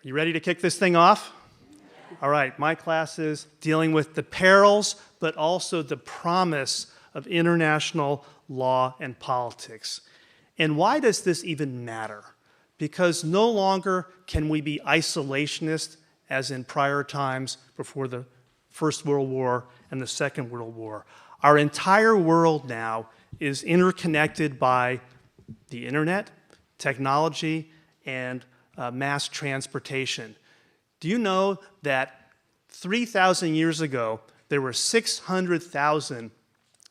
You ready to kick this thing off? All right, my class is dealing with the perils, but also the promise of international law and politics. And why does this even matter? Because no longer can we be isolationist as in prior times before the First World War and the Second World War. Our entire world now is interconnected by the internet, technology, and mass transportation. Do you know that 3,000 years ago, there were 600,000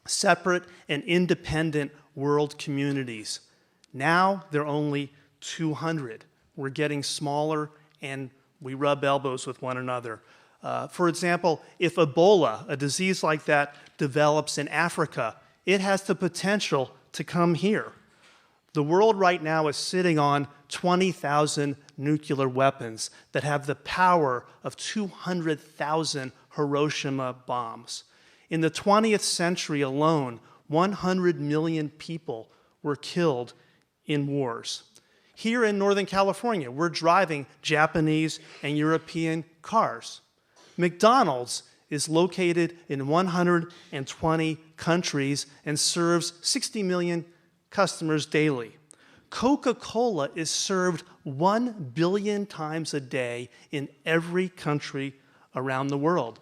separate and independent world communities? Now, there are only 200. We're getting smaller, and we rub elbows with one another. For example, if Ebola, a disease like that, develops in Africa, it has the potential to come here. The world right now is sitting on 20,000 nuclear weapons that have the power of 200,000 Hiroshima bombs. In the 20th century alone, 100 million people were killed in wars. Here in Northern California, we're driving Japanese and European cars. McDonald's is located in 120 countries and serves 60 million customers daily. Coca-Cola is served 1 billion times a day in every country around the world.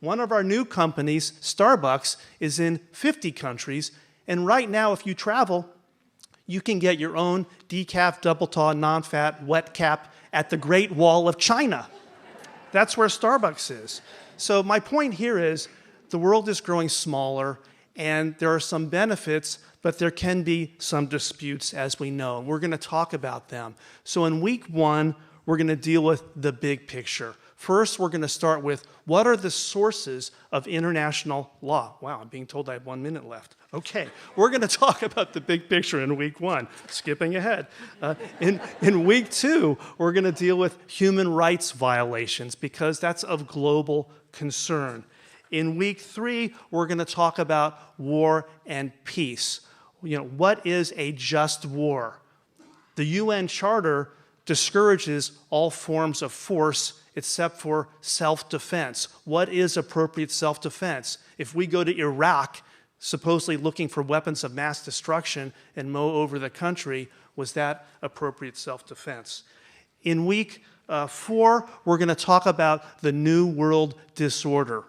One of our new companies, Starbucks, is in 50 countries, and right now, if you travel, you can get your own decaf, double tall, non-fat, wet cap at the Great Wall of China. That's where Starbucks is. So my point here is the world is growing smaller, and there are some benefits, but there can be some disputes, as we know. We're going to talk about them. So in week one, we're going to deal with the big picture. First, we're going to start with what are the sources of international law? Wow, I'm being told I have 1 minute left. Okay, we're going to talk about the big picture in week one, skipping ahead. In week two, we're going to deal with human rights violations because that's of global concern. In week three, we're going to talk about war and peace. What is a just war? The UN Charter discourages all forms of force except for self-defense. What is appropriate self-defense? If we go to Iraq, supposedly looking for weapons of mass destruction and mow over the country, was that appropriate self-defense? In week four, we're going to talk about the New World Disorder.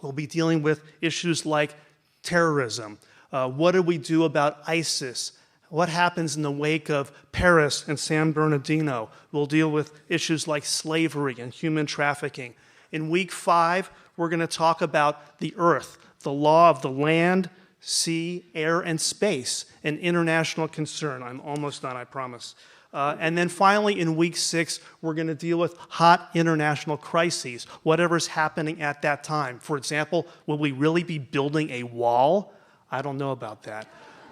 We'll be dealing with issues like terrorism. What do we do about ISIS? What happens in the wake of Paris and San Bernardino? We'll deal with issues like slavery and human trafficking. In week five, we're going to talk about the earth, the law of the land, sea, air, and space, an international concern. I'm almost done, I promise. And then finally, in week six, we're going to deal with hot international crises, whatever's happening at that time. For example, will we really be building a wall? I don't know about that.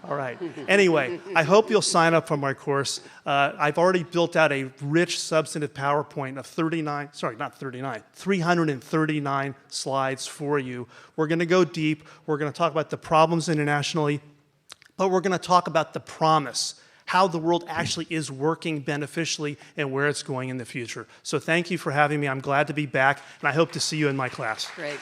All right. Anyway, I hope you'll sign up for my course. I've already built out a rich, substantive PowerPoint of 339 slides for you. We're going to go deep. We're going to talk about the problems internationally, but we're going to talk about the promise, how the world actually is working beneficially and where it's going in the future. So thank you for having me. I'm glad to be back, and I hope to see you in my class. Great.